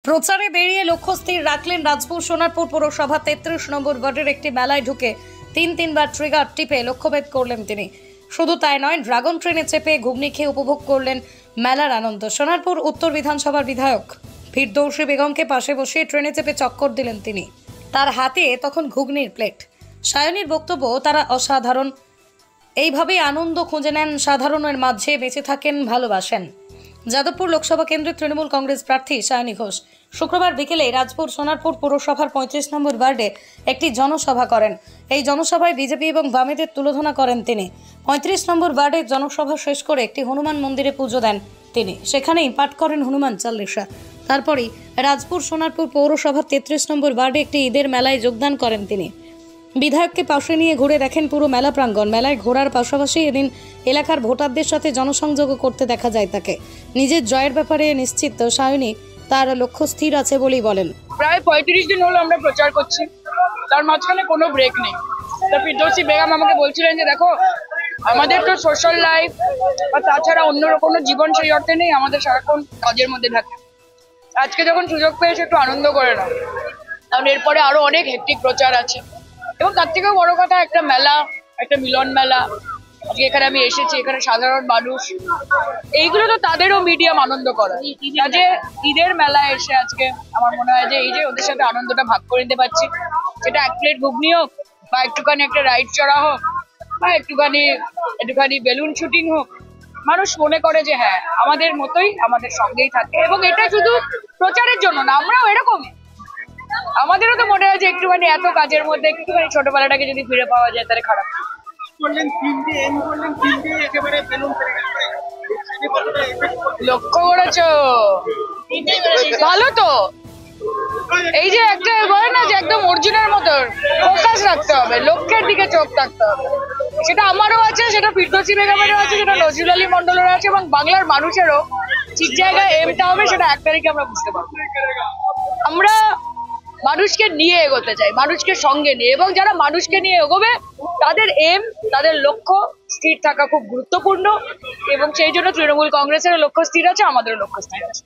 প্রচারে বেরিয়ে লক্ষ্য স্থির রাখলেন রাজপুর সোনারপুর পৌরসভা ৩৩ নম্বর ওয়ার্ডের একটি মেলায় ঢুকে তিনবার ট্রিগার টিপে লক্ষ্যভেদ করলেন তিনি। শুধু তাই নয়, ড্রাগন ট্রেনে চেপে ঘুগনি খেয়ে উপভোগ করলেন মেলার আনন্দ। সোনারপুর উত্তর বিধানসভার বিধায়ক ফিরদৌসী বেগমকে পাশে বসিয়ে ট্রেনে চেপে চক্কর দিলেন তিনি। তার হাতে তখন ঘুগনির প্লেট। সায়নীর বক্তব্য, তারা অসাধারণ, এইভাবেই আনন্দ খুঁজে নেন, সাধারণের মাঝে বেঁচে থাকেন, ভালোবাসেন। যাদবপুর লোকসভা কেন্দ্রের তৃণমূল কংগ্রেস প্রার্থী সায়নী ঘোষ শুক্রবার বিকেলে রাজপুর সোনারপুর পৌরসভার ৩৫ নম্বর ওয়ার্ডে একটি জনসভা করেন। এই জনসভায় বিজেপি এবং বামেদের তুলোধনা করেন তিনি। ৩৫ নম্বর ওয়ার্ডে জনসভা শেষ করে একটি হনুমান মন্দিরে পুজো দেন তিনি। সেখানেই পাঠ করেন হনুমান চালিসা। তারপরেই রাজপুর সোনারপুর পৌরসভার ৩৩ নম্বর ওয়ার্ডে একটি ঈদের মেলায় যোগদান করেন তিনি। বিধায়ককে পাশে নিয়ে ঘুরে দেখেন পুরো মেলা প্রাঙ্গণ। মেলায় ঘোরার পাশাপাশি এদিন এলাকার ভোটারদের সাথে জনসংযোগও করতে দেখা যায় তাকে। নিজের জয়ের ব্যাপারে নিশ্চিত সায়নী, তার লক্ষ্য স্থির আছে বলেই বলেন। প্রায় ৩৫ দিন হলো আমরা প্রচার করছি, তার মাঝখানে কোনো ব্রেক নেই। তা ফিরদৌসী বেগম আমাকে বলছিলেন যে দেখো, আমাদের তো সোশ্যাল লাইফ বা তাছাড়া অন্য কোনো জীবন সেই অর্থে নেই, আমাদের সারাক্ষণ কাজের মধ্যে থাকে। আজকে যখন সুযোগ পেয়েছে একটু আনন্দ করে নাও, কারণ এরপরে আরো অনেক হেক্টিক প্রচার আছে। এবং তার থেকেও বড় কথা, একটা মেলা, একটা মিলন মেলা। আজকে এখানে আমি এসেছি, এখানে সাধারণ মানুষ, এইগুলো তো তাদেরও মিডিয়াম আনন্দ করা। কাজে ঈদের মেলায় এসে আজকে আমার মনে হয় যে এই যে ওদের সাথে আনন্দটা ভাগ করে নিতে পারছি, সেটা এক প্লেট ঘুগনি হোক বা একটুখানি একটা রাইড চড়া হোক বা একটুখানি বেলুন শুটিং হোক, মানুষ মনে করে যে হ্যাঁ আমাদের মতোই, আমাদের সঙ্গেই থাকে। এবং এটা শুধু প্রচারের জন্য না, আমরাও এরকমই। আমাদেরও তো মনে হয় যে একটুখানি এত কাজের মধ্যে একটুখানি ছোটবেলাটাকে যদি ফিরে পাওয়া যায় তাহলে খারাপ। লক্ষ্য করেছো? ভালো তো। এই যে একটা বলে না যে একদম অর্জুনের মতো ফোকাস রাখতে হবে, লক্ষ্যের দিকে চোখ থাকতে হবে। সেটা আমারও আছে, সেটা ফিরদৌসী বেগমেরও আছে, সেটা নজরুল আলী মন্ডলেরও আছে, এবং বাংলার মানুষেরও ঠিক জায়গায় এমটা হবে, সেটা ১ তারিখে আমরা বুঝতে পারবো। আমরা মানুষকে নিয়ে এগোতে চাই, মানুষকে সঙ্গে নিয়ে, এবং যারা মানুষকে নিয়ে এগোবে তাদের এম, তাদের লক্ষ্য স্থির থাকা খুব গুরুত্বপূর্ণ। এবং সেই জন্য তৃণমূল কংগ্রেসের লক্ষ্য স্থির আছে, আমাদেরও লক্ষ্য স্থির আছে।